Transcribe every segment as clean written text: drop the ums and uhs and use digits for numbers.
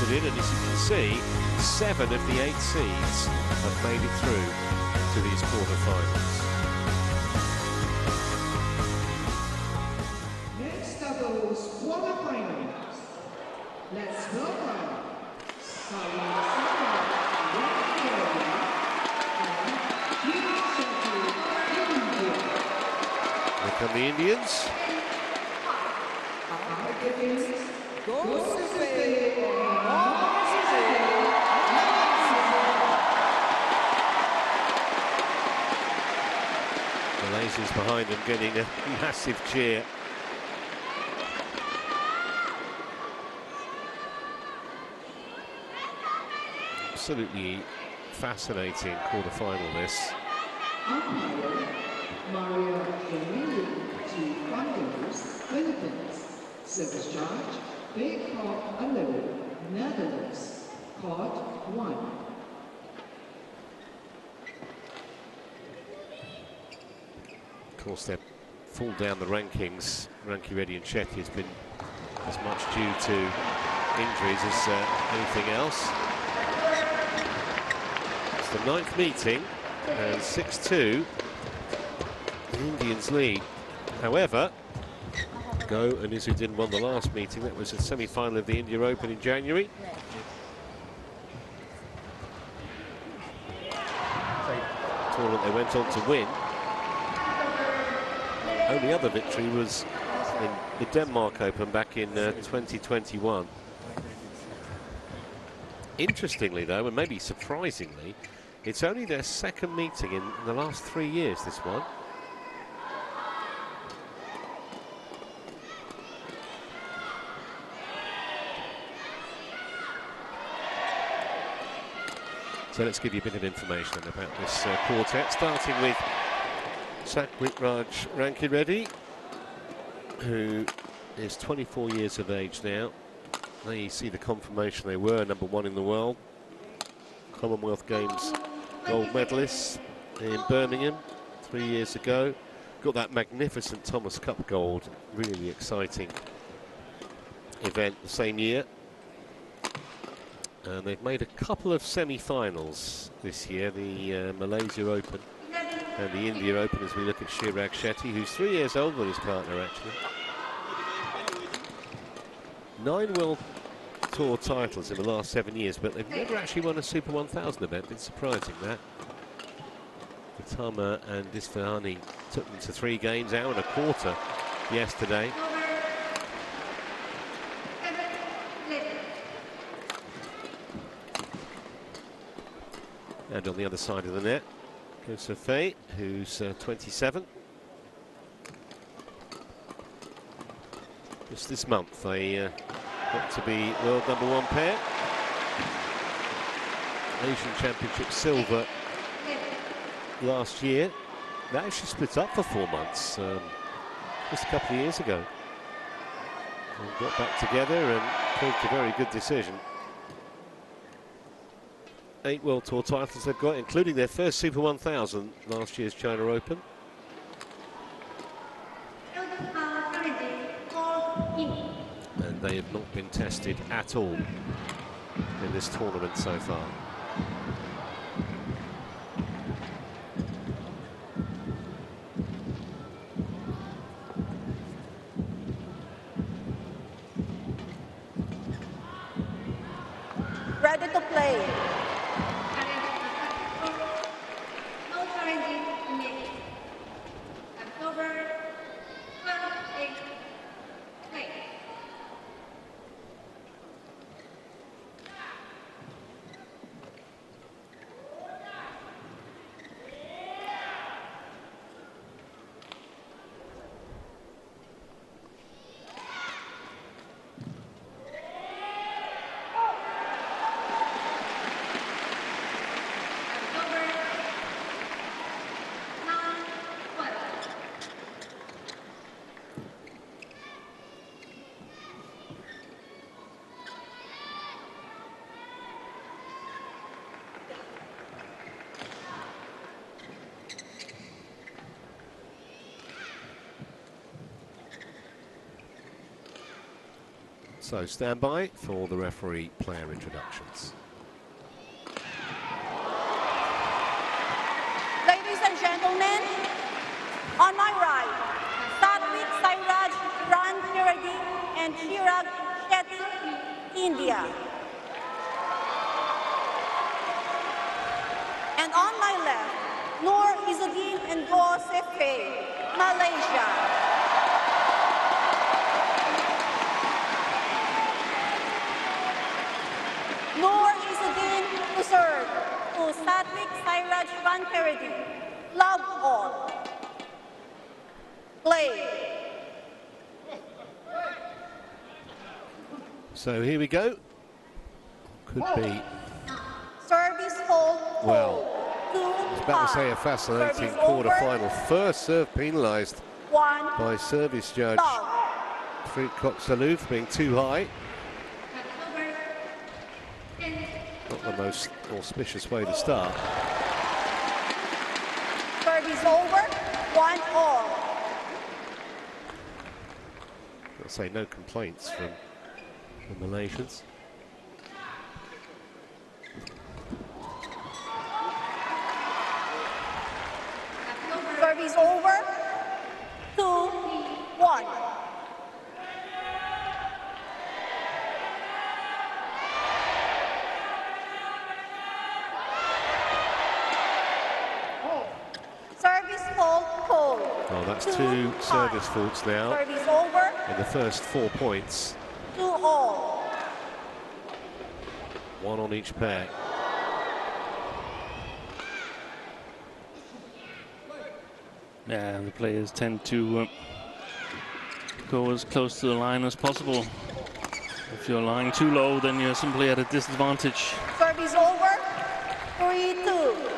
Izzuddin, and as you can see, 7 of the 8 seeds have made it through to these quarterfinals. Next doubles quarterfinals. Let's welcome Here come the Indians. Malaysia's behind them, getting a massive cheer. Absolutely fascinating quarter-final this. Philippines. Service charge, Badminton Unlimited, Netherlands. Court 1. Of course, they're fall down the rankings. Rankireddy and Shetty has been as much due to injuries as anything else. It's the 9th meeting, and 6-2. The Indians lead. However, Go and Izzuddin won the last meeting. That was a semi-final of the India Open in January. Tournament they went on to win. Only other victory was in the Denmark Open back in 2021. Interestingly, though, and maybe surprisingly, it's only their 2nd meeting in the last 3 years, this one. So let's give you a bit of information about this quartet, starting with Raj Rankireddy, who is 24 years of age now. There you see the confirmation they were #1 in the world. Commonwealth Games gold medalists in Birmingham 3 years ago. Got that magnificent Thomas Cup gold, really exciting event the same year. And they've made a couple of semi-finals this year, the Malaysia Open and the India Open, as we look at Chirag Shetty, who's 3 years older than his partner, actually. 9 World Tour titles in the last 7 years, but they've never actually won a Super 1000 event. It's surprising, that. Tama and Isfahani took them to 3 games, hour and a quarter yesterday. And on the other side of the net, goes Sofei, who's 27. Just this month, they got to be world #1 pair. Asian Championship silver last year. They actually split up for 4 months, just a couple of years ago. And got back together and proved a very good decision. 8 World Tour titles they've got, including their first Super 1000, last year's China Open. And they have not been tested at all in this tournament so far. Ready to play. So stand by for the referee player introductions. Ladies and gentlemen, on my right, Satvik Sairaj Rankireddy and Shetty, India. And on my left, Izzuddin and KFF, Malaysia. Izzuddin to serve to Satvik Sairaj Rankireddy. Love all. Play. So here we go. Could be. Service hold. Well, I was about to say a fascinating quarter-final. First serve penalised by service judge Friedrich Saluf being too high. Not the most auspicious way to start. Service over, 1-all. I'll say no complaints from the Malaysians. Service over, 2-1. Service hold. Oh, that's two service faults now. Service over. In the first 4 points. 2-all. One on each pair. Yeah, the players tend to go as close to the line as possible. If you're lying too low, then you're simply at a disadvantage. Service over, 3-2.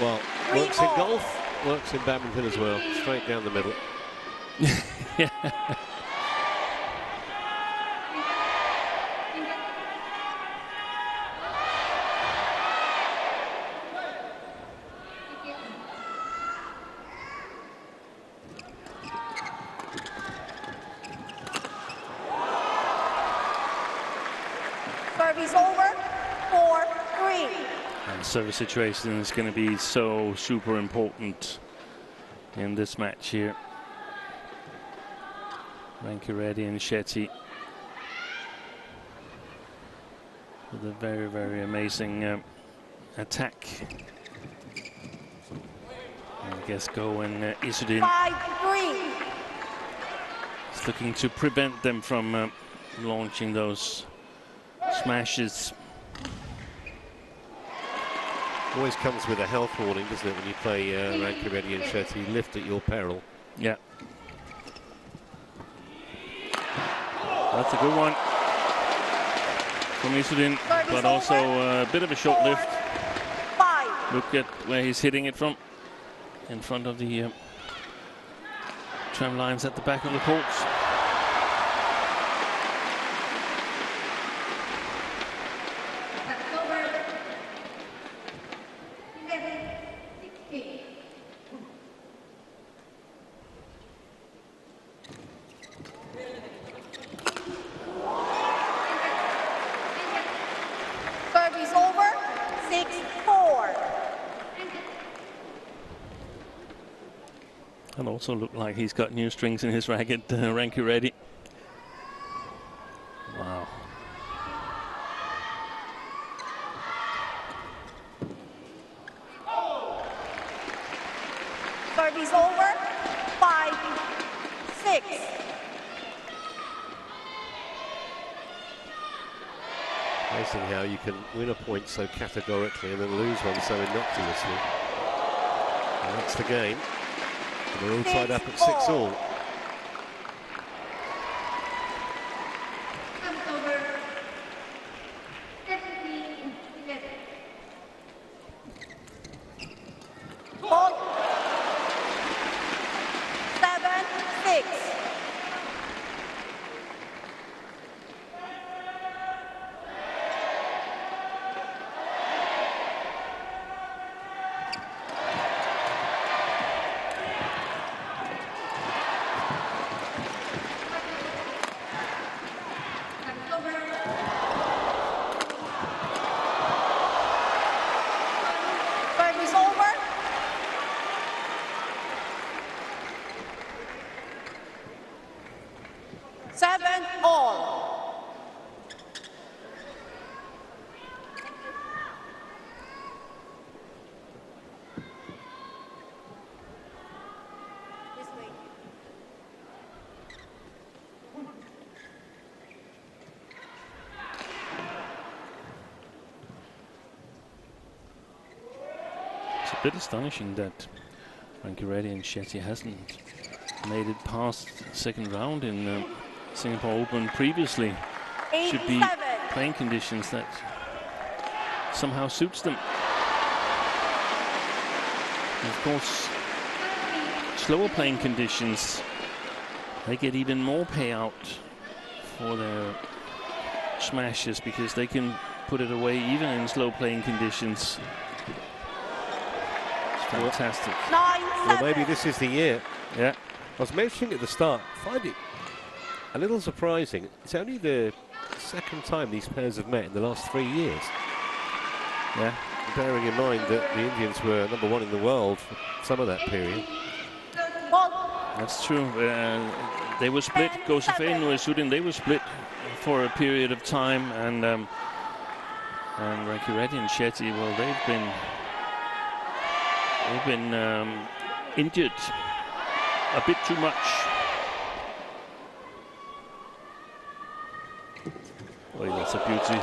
Well, works in golf, works in badminton as well. Straight down the middle. Yeah. Service over, 4-3. And service situation is going to be so super important in this match here. Rankireddy and Shetty with a very, very amazing attack. And I guess Izzuddin 5-3. is looking to prevent them from launching those smashes. Always comes with a health warning, doesn't it, when you play Rankireddy and Shetty? Lift at your peril. Yeah. That's a good one from Izzuddin, but also a bit of a short lift. 5. Look at where he's hitting it from, in front of the tram lines at the back of the courts. Service over, 6-4. And also look like he's got new strings in his racket, Rankireddy. Wow. Service over, 5-6. Amazing how you can win a point so categorically and then lose one so innocuously. And that's the game. And they're all tied up at 6-all. bit astonishing that Rankireddy and Shetty hasn't made it past the second round in Singapore Open previously. Should be playing conditions that somehow suits them. And of course, slower playing conditions, they get even more payout for their smashes because they can put it away even in slow playing conditions. It's fantastic. Well, maybe this is the year. Yeah. I was mentioning at the start, I find it a little surprising. It's only the second time these pairs have met in the last 3 years. Yeah. Bearing in mind that the Indians were #1 in the world for some of that period. That's true. They were split. Gosefe and Izzuddin, they were split for a period of time, and Rankireddy and Shetty, well, they've been injured a bit too much. Oh, that's a beauty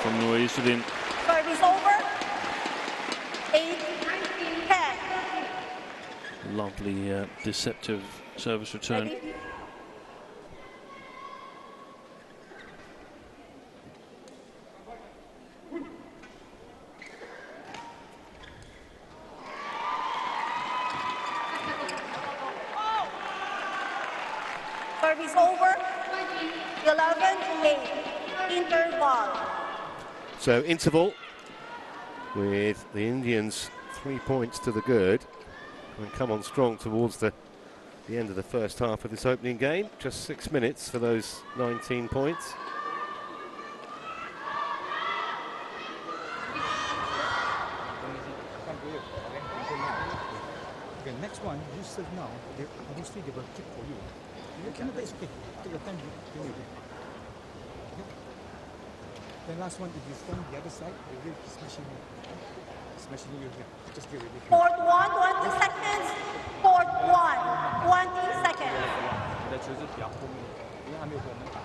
from Izzuddin. Service over. 8-10. Lovely deceptive service return. Ready? Service over. 11-8. Interval. So interval with the Indians 3 points to the good and come on strong towards the end of the first half of this opening game. Just 6 minutes for those 19 points. Okay, next one, you serve now. Obviously, they will kick for you. You cannot, it's okay. Take your time. Then last one, if you stand the other side, they will smashing you. Smashing you here. Just get ready. Court 1, 20 seconds. Court 1, 20 seconds. 你的球是比较后面，因为还没有跟我们打。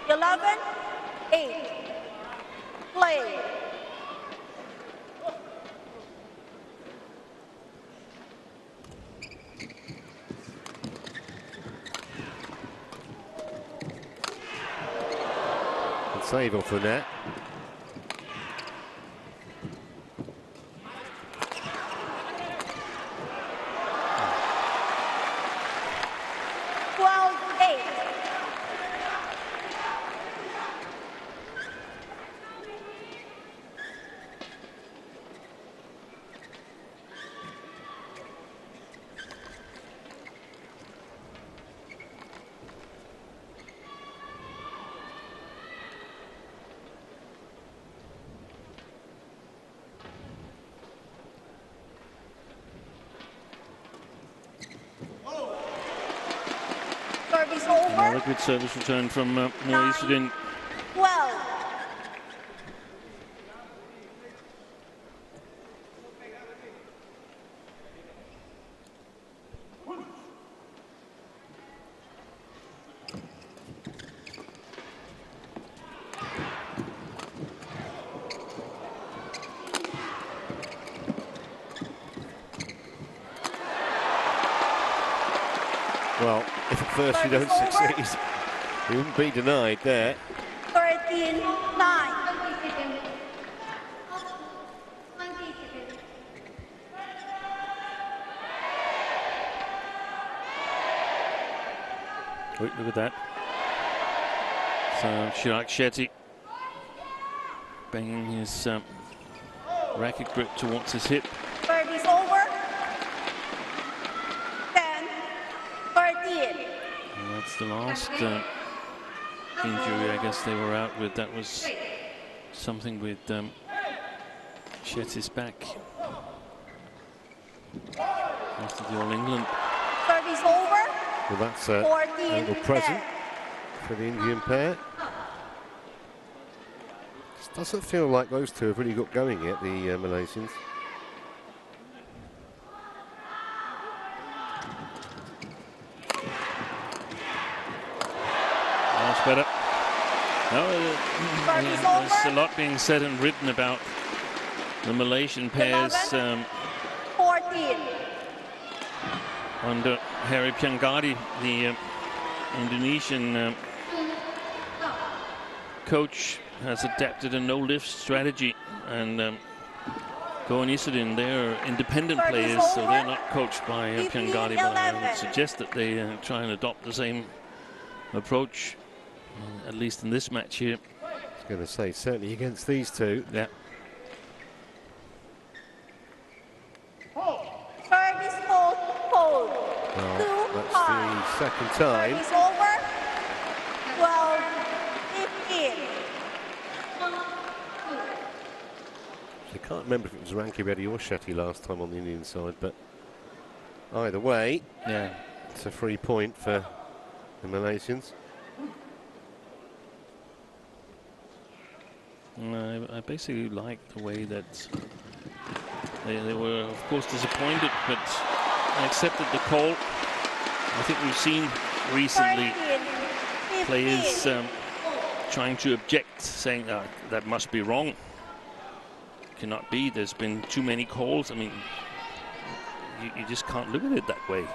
11-8. Play. And save off the net. Another good service return from Izzuddin. 12. Well, if at first you don't succeed, you wouldn't be denied there. 13-9. Wait, look at that. So Chirag Shetty banging his racket grip towards his hip. Service over. 10-13. And that's the last injury I guess they were out with. That was something with Shetty's back after the All England. Service over. Well, that's angle present for the Indian pair. Just doesn't feel like those two have really got going yet, the Malaysians. But there's a lot being said and written about the Malaysian pairs 14. under Harry Pianggadi, the Indonesian coach, has adapted a no-lift strategy, and Go and Izzuddin, they're independent players, so they're not coached by Pianggadi, but I would suggest that they try and adopt the same approach, at least in this match here. I was going to say, certainly against these two. Yeah. Service hold. Well, that's the second time. Service over. 12-15. I can't remember if it was Rankireddy or Shetty last time on the Indian side, but either way, yeah, it's a free point for the Malaysians. I basically like the way that they were, of course, disappointed, but accepted the call. I think we've seen recently players trying to object, saying that must be wrong. Cannot be. There's been too many calls. I mean, you just can't look at it that way.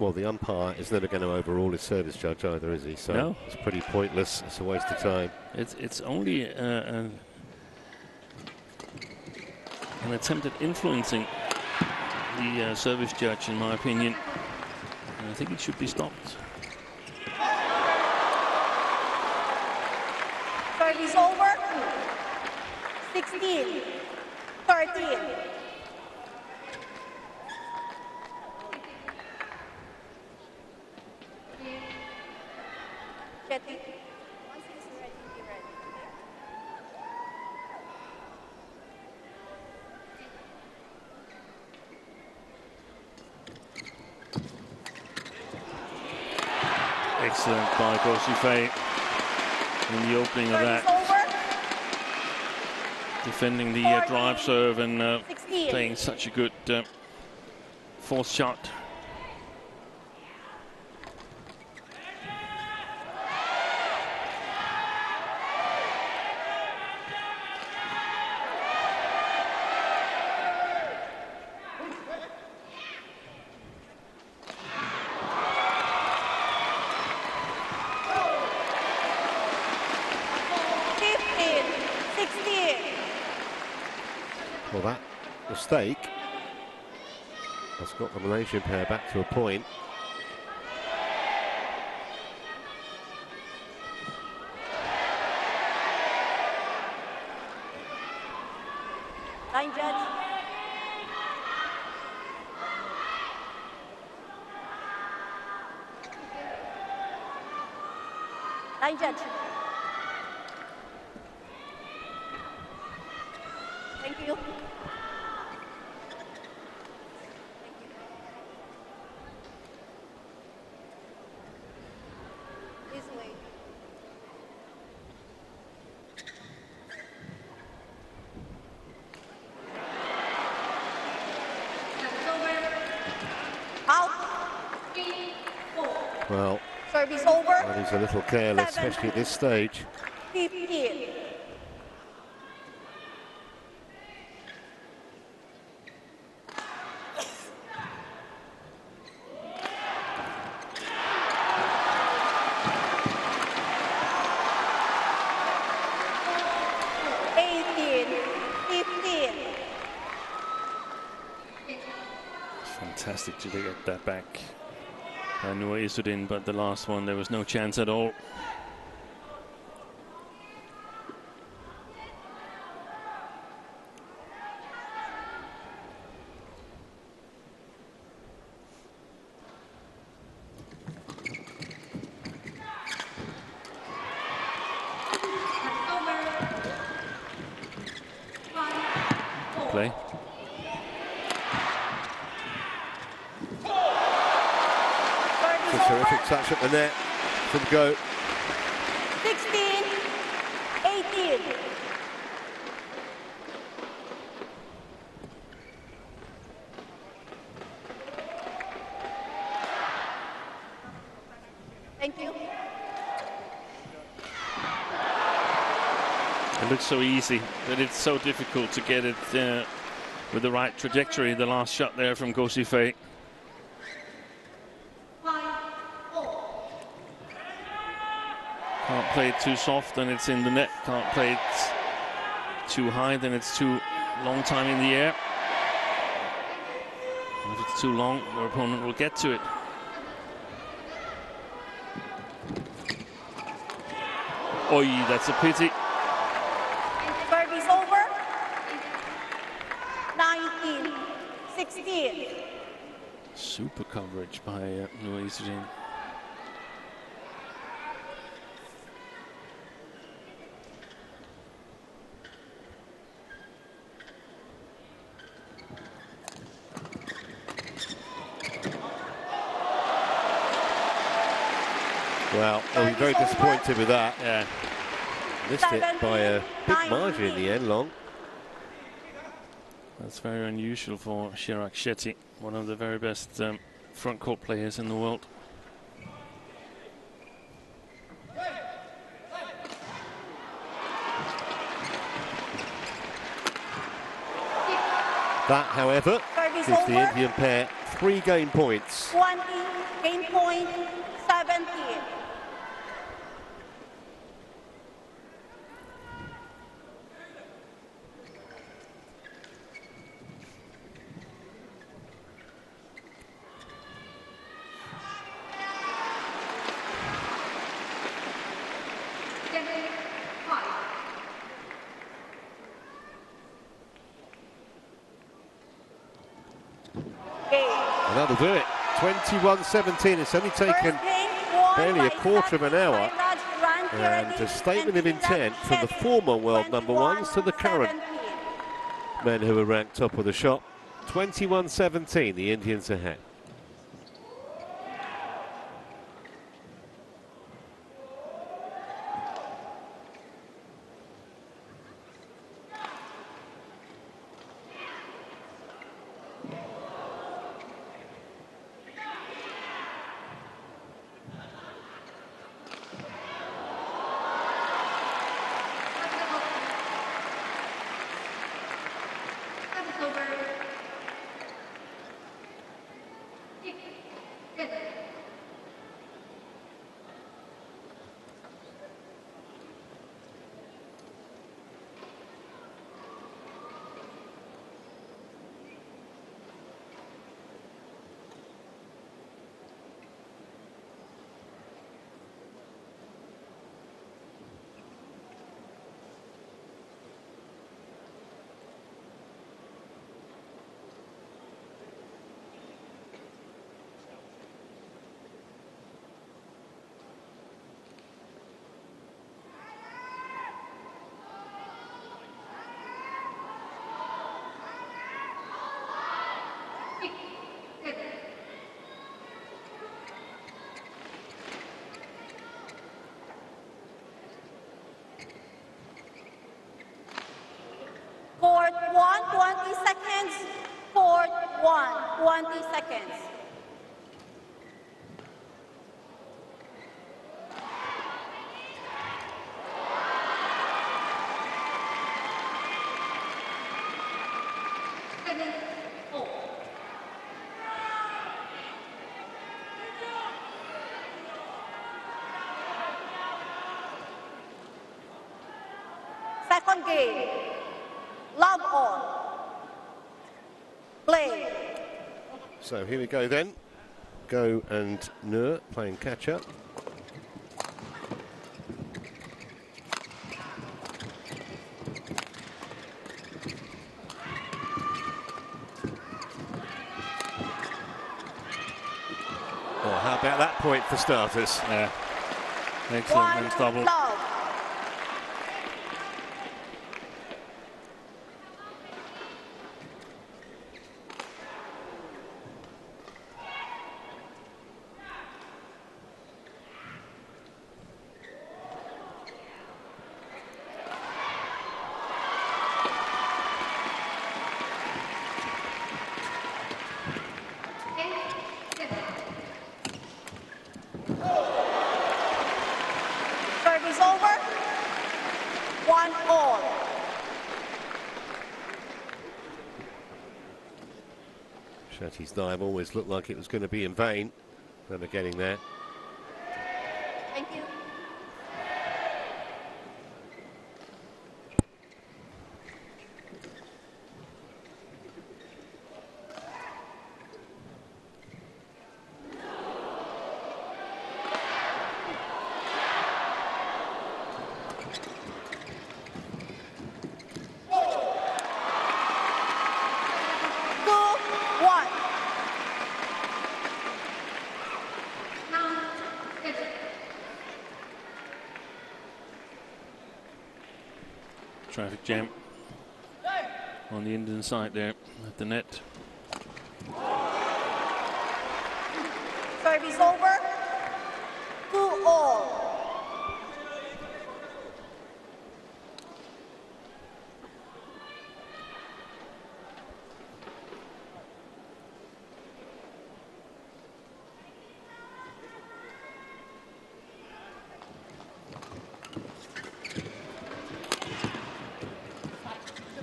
Well, the umpire is never going to overrule his service judge either, is he? So no. It's pretty pointless. It's a waste of time. It's only an attempt at influencing the service judge, in my opinion. And I think it should be stopped. Service over. 16-13. Shetty. Once he's ready, be ready. Excellent by Go Sifei in the opening of that. Defending the drive serve and playing such a good fourth shot. Well, that mistake has got the Malaysian pair back to a point. Line judge. Line judge. Thank you. This way. Out. 3-4. Well, Service over. he's a little careless, especially at this stage. 15. Fantastic to get that back. I knew Izzuddin, but the last one there was no chance at all. Play. It's a terrific touch at the net from Go. 16-18. It looks so easy, but it's so difficult to get it with the right trajectory. The last shot there from Go Sifei. Can't play it too soft, then it's in the net. Can't play it too high, then it's too long time in the air. If it's too long, your opponent will get to it. Oi, that's a pity. Service over. 19-16. Super coverage by Izzuddin. Well, they'll be very disappointed with that. Yeah. Missed it by a big margin in the end, Long. That's very unusual for Shetty, one of the very best front court players in the world. That, however, Service gives the over. Indian pair 3 game points. 20, game point, 17. And that'll do it. 21-17. It's only taken barely a quarter of an hour. And a statement of intent from the former world number ones to the current men who are ranked top of the shop. 21-17, the Indians ahead. Court 1, 20 seconds. Court 1, 20 seconds. Second game. Love on. Play. So here we go then. Go and Nur playing catch up. Oh, how about that point for starters? Yeah. Excellent men's double. Love. Service over. all. Shetty's dive always looked like it was going to be in vain. Never getting there. Thank you. Traffic jam on the Indian side there at the net. Service over. 2-all.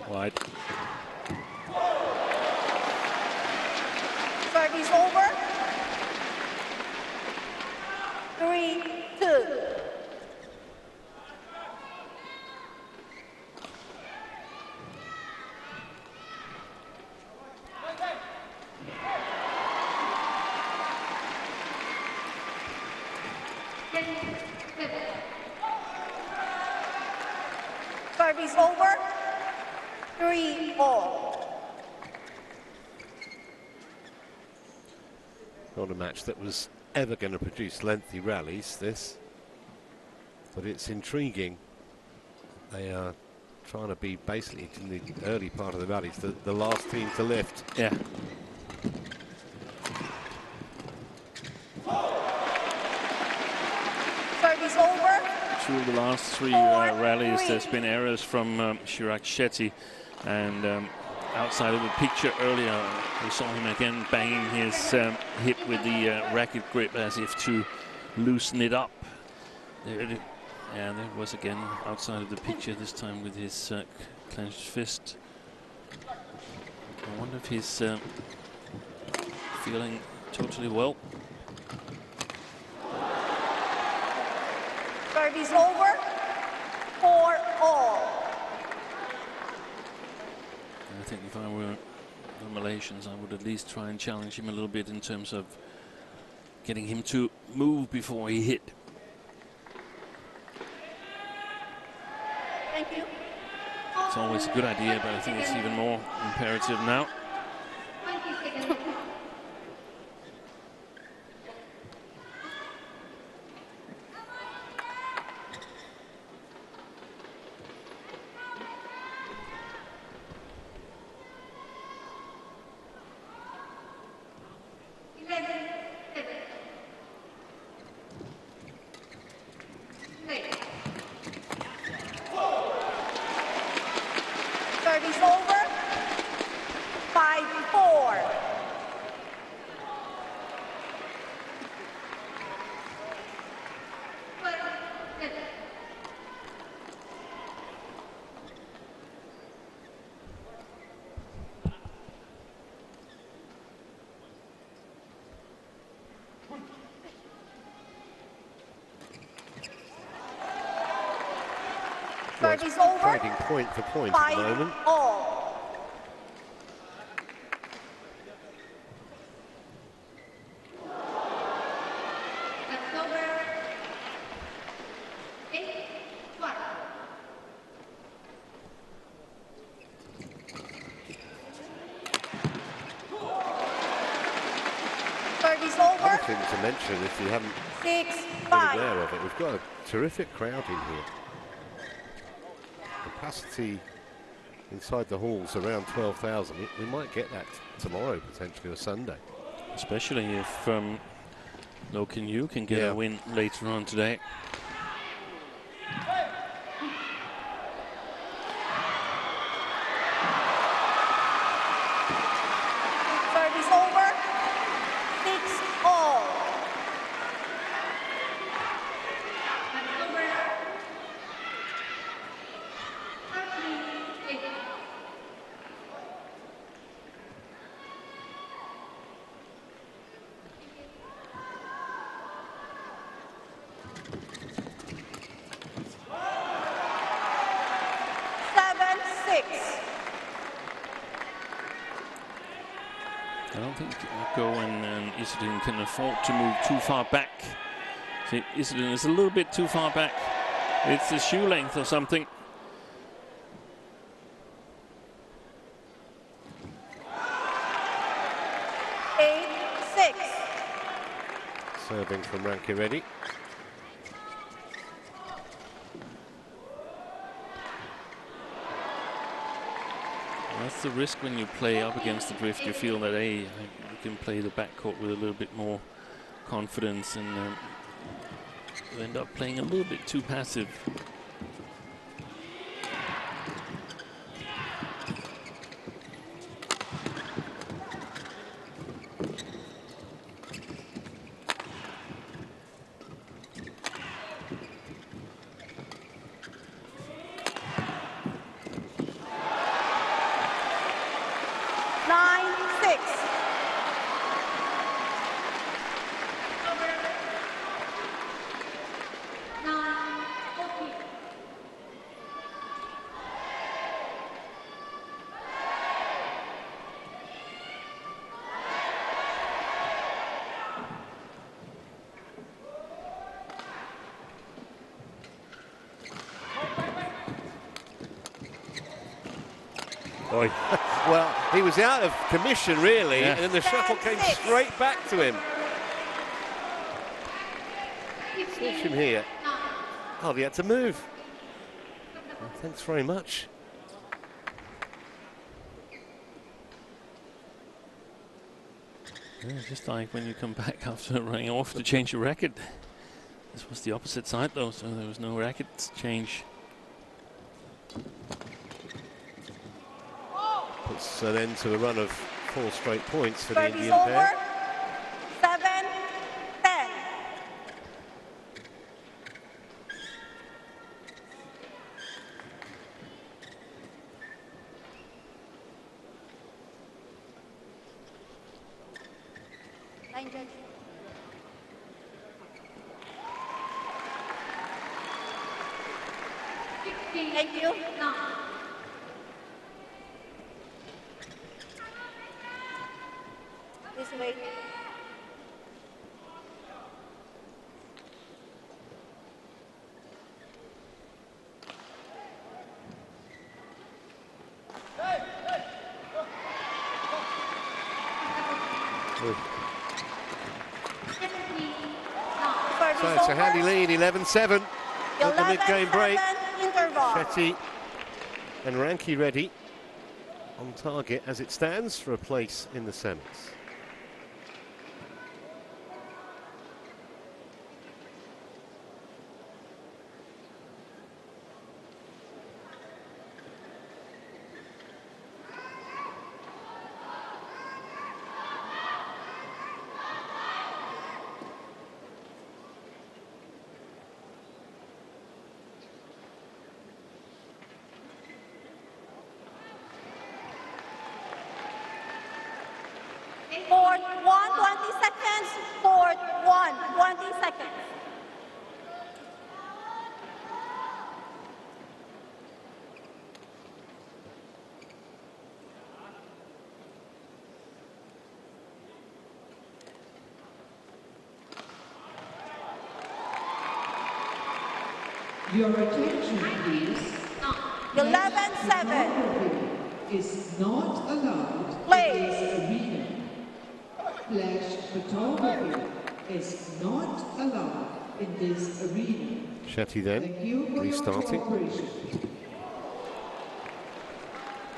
Wide. Service over. 3-2. Service over. 3-all. Not a match that was ever going to produce lengthy rallies, this. But it's intriguing. They are trying to be basically in the early part of the rallies, the last team to lift. Yeah. Service over. Through the last three rallies, there's been errors from Chirag Shetty, and outside of the picture earlier, we saw him again banging his hip with the racket grip as if to loosen it up. Yeah, there was again outside of the picture, this time with his clenched fist. I wonder if he's feeling totally well. Service over. 4-all. I think if I were the Malaysians, I would at least try and challenge him a little bit in terms of getting him to move before he hit. Thank you. It's always a good idea, but I think it's even more imperative now. Service over. 5-4. Service over. Trading point for point at the moment. 5-all. Service over. Other thing to mention, if you haven't been 6-5. aware of it, we've got a terrific crowd in here. Capacity inside the halls around 12,000. We might get that tomorrow, potentially, or Sunday. Especially if Lo Kin Yu can get a win later on today. Service over. 6-all. don't think Go and Izzuddin can afford to move too far back. See, Izzuddin is a little bit too far back. It's the shoe length or something. Serving from Rankireddy. That's the risk when you play up against the drift. You feel that you can play the backcourt with a little bit more confidence, and you end up playing a little bit too passive. Well, he was out of commission, really, yeah. and then the shuttle came straight back to him. Watch him here. Oh, he had to move. Well, thanks very much. Yeah, just like when you come back after running off to change your racket. This was the opposite side, though, so there was no racket change. Puts an end to a run of 4 straight points for the Service Indian over. pair. 7-10. Thank you. This way. So it's a handy lead, 11-7 at the mid-game break. Shetty and Rankireddy on target as it stands for a place in the semis. Court 1, 20 seconds. Court 1, 20 seconds. Your attention, please. 11-7. Is not allowed Play. in this arena. Flash photography is not allowed in this arena. Shetty then Thank you for your restarting. cooperation.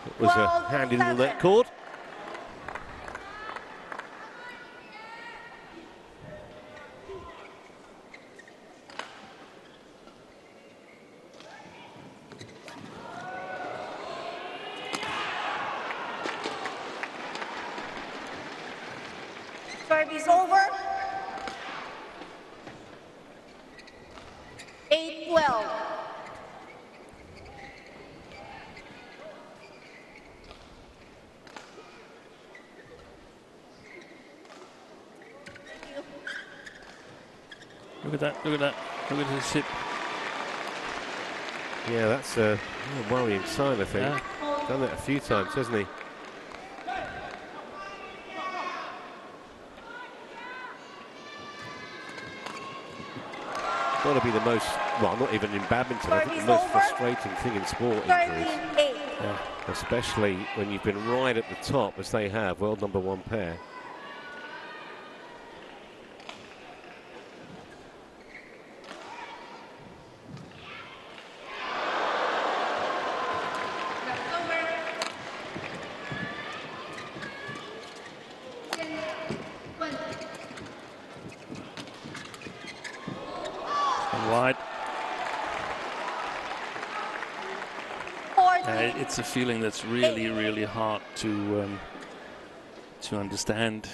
It was a handy little net cord. Service over. 8-12. Look at that, look at that, look at his hip. Yeah, that's a worrying sign, I think. Yeah. Done that a few times, hasn't he? got to be the most, well, not even in badminton, I think the most frustrating thing in sport, injuries. 13-8. Yeah. Especially when you've been right at the top, as they have, world #1 pair. Wide. It's a feeling that's really, really hard to understand.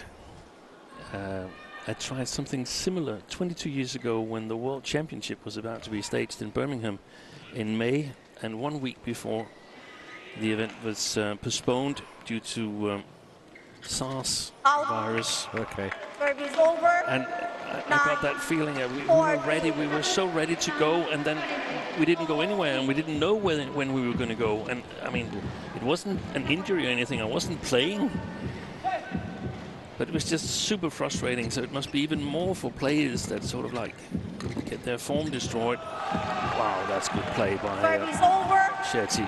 I tried something similar 22 years ago when the World Championship was about to be staged in Birmingham in May, and 1 week before the event was postponed due to SARS virus. Okay. Service over. And I got that feeling that we were ready. We were so ready to go, and then we didn't go anywhere, and we didn't know when we were going to go. And I mean, it wasn't an injury or anything. I wasn't playing, but it was just super frustrating. So it must be even more for players that sort of like get their form destroyed. Wow, that's good play by Shetty.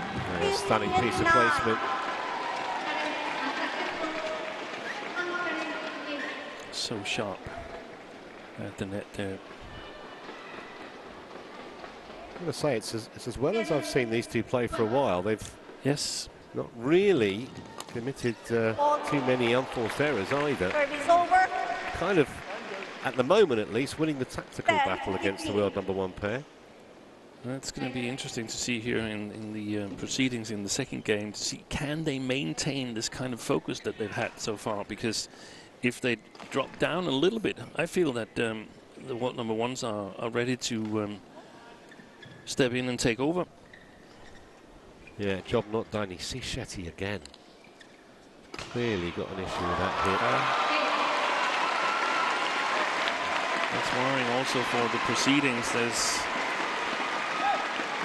Yeah, stunning piece of placement. So sharp at the net there. I'm going to say it's as well as I've seen these two play for a while. They've not really committed too many unforced errors either. Kind of, at the moment at least, winning the tactical battle against the world #1 pair. That's going to be interesting to see here in the proceedings in the second game, to see can they maintain this kind of focus that they've had so far, because if they drop down a little bit, I feel that the world #1s are ready to step in and take over. Yeah, job not done. You see Shetty again. Clearly got an issue with that hit. That's worrying also for the proceedings.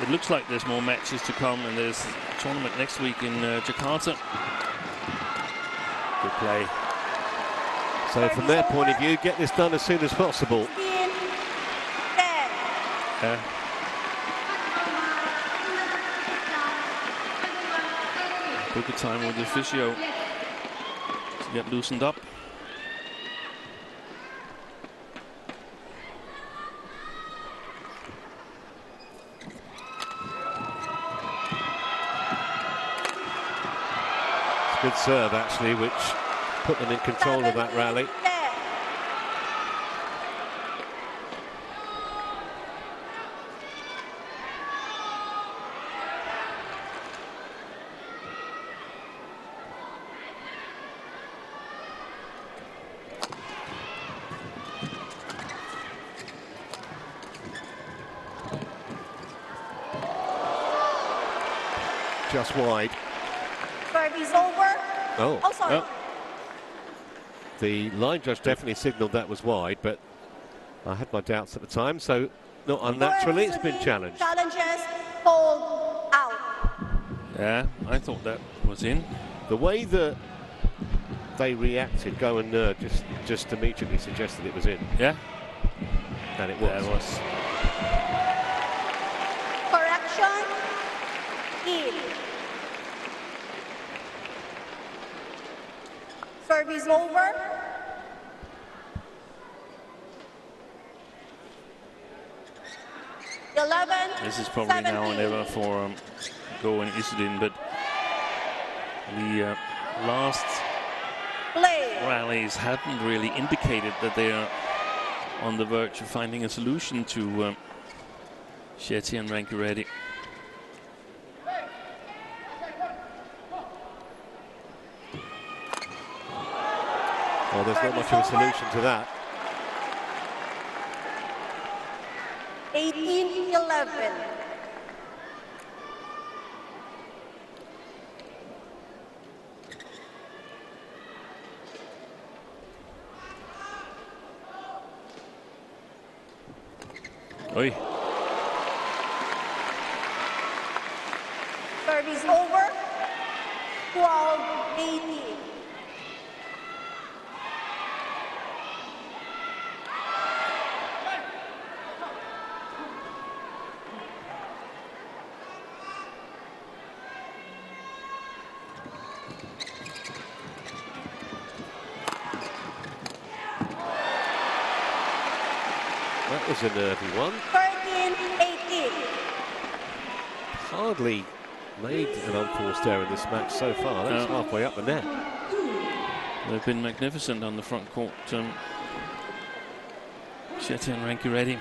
It looks like there's more matches to come, and there's a tournament next week in Jakarta. Good play. So from their point of view, get this done as soon as possible. Took a time with the physio to get loosened up. It's a good serve actually, which put them in control of that rally. Just wide. Service over. Oh, sorry. Oh. The line judge definitely signalled that was wide, but I had my doubts at the time, so not unnaturally it's been challenged. Challenges pulled out. Yeah, I thought that was in. The way that they reacted, Go and Nerd, just immediately suggested it was in. Yeah. And it was. Yeah, it was. Correction. In. Service over. This is probably 17. now or never for Go and Izzuddin, but the last rallies haven't really indicated that they are on the verge of finding a solution to Shetty and Rankireddy. Well, there's not much of a solution to that. 18-11. Oi. Service over. 12-18. That was a nervy one. 13-18. Hardly made an unforced error in this match so far. That's halfway up the net. They've been magnificent on the front court. Shetty and Rankireddy.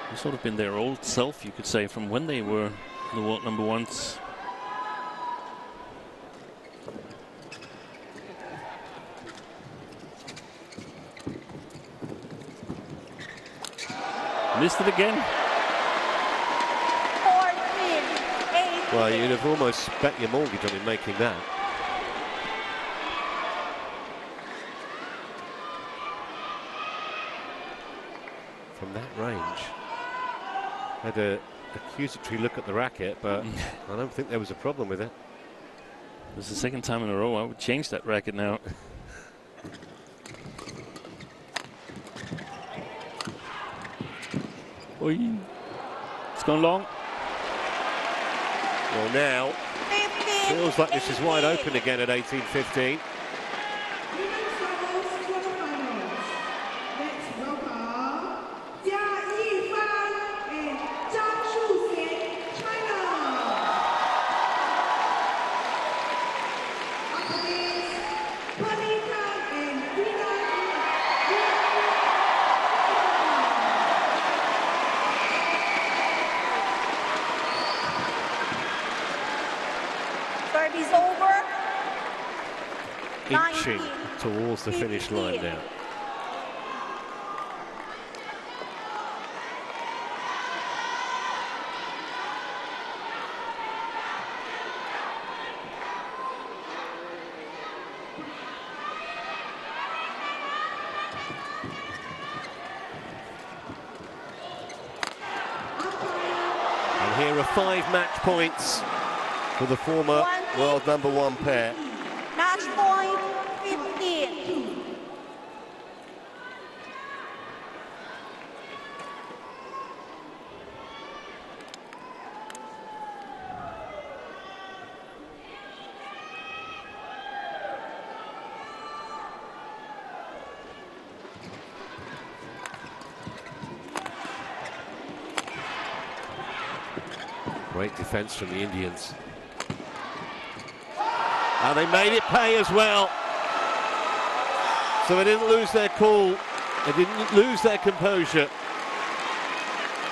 They've sort of been their old self, you could say, from when they were the world number ones. Missed it again. 14-18. Well, you'd have almost bet your mortgage on him making that. From that range. Had a accusatory look at the racket, but I don't think there was a problem with it. It's the second time in a row. I would change that racket now. Oy. It's gone long. Well, now 15, feels like this is wide 18. open again at 18-15. Women's doubles quarterfinals. Let's welcome Jia Yifan and Zhang Shuxian, China. Opponents, Badminton and Serve is over. Inching 19, towards the finish line 15. now. And here are 5 match points for the former world #1 pair. Match point 15. Great defense from the Indians. And they made it pay as well. So they didn't lose their cool. They didn't lose their composure.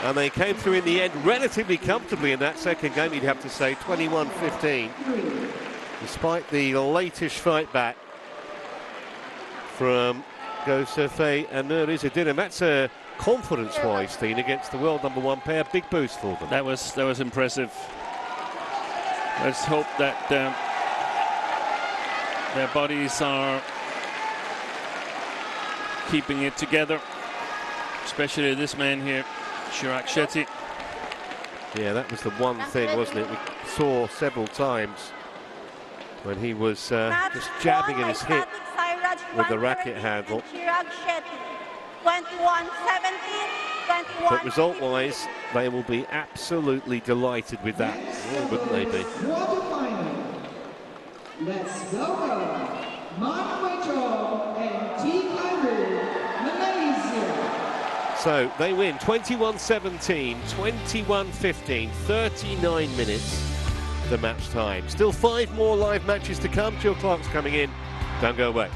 And they came through in the end relatively comfortably in that second game, you'd have to say, 21-15. Despite the latest fight back from Gosefe and Izzuddin. That's a confidence-wise, Steen, against the world #1 pair. Big boost for them. That was impressive. Let's hope that their bodies are keeping it together, especially this man here, Shetty. Yeah, that was the one thing, wasn't it? We saw several times when he was just jabbing at his hip with the racket handle. 21-17, 21. But result-wise, they will be absolutely delighted with that, wouldn't they be? Quarterfinal. Let's welcome Man Wei and T. Kairu, Malaysia. So they win 21-17, 21-15, 39 minutes the match time. Still 5 more live matches to come. Jill Clark's coming in. Don't go away.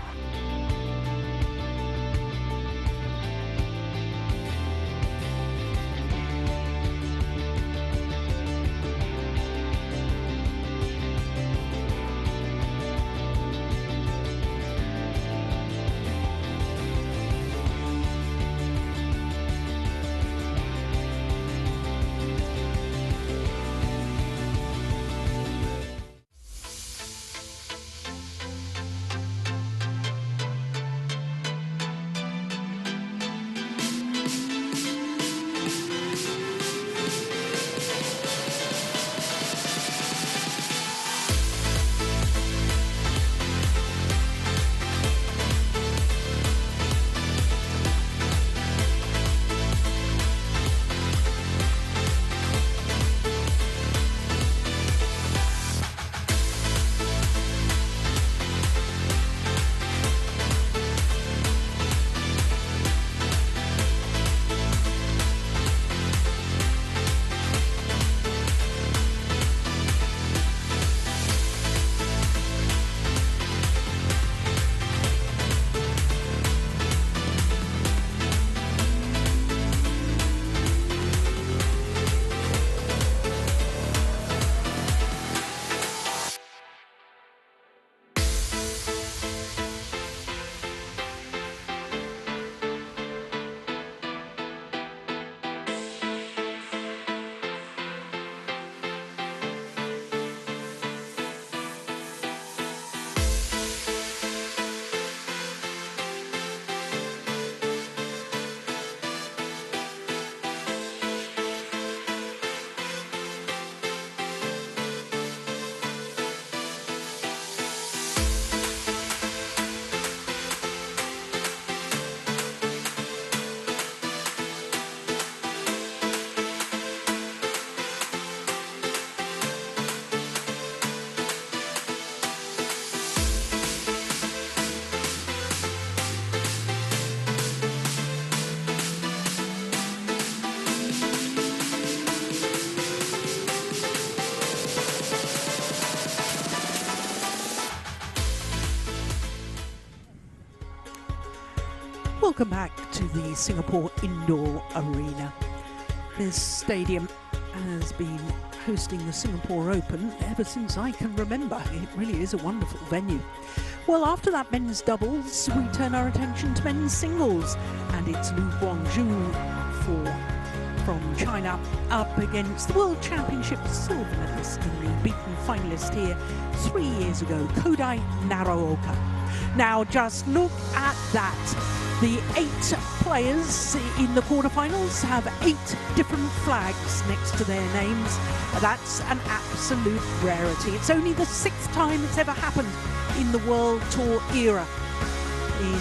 Welcome back to the Singapore Indoor Arena. This stadium has been hosting the Singapore Open ever since I can remember. It really is a wonderful venue. Well, after that men's doubles, we turn our attention to men's singles, and it's Lu Guangzhou from China up against the World Championship silver medalist and the beaten finalist here 3 years ago, Kodai Naraoka. Now just look at that. The 8 players in the quarterfinals have 8 different flags next to their names. That's an absolute rarity. It's only the 6th time it's ever happened in the World Tour era. In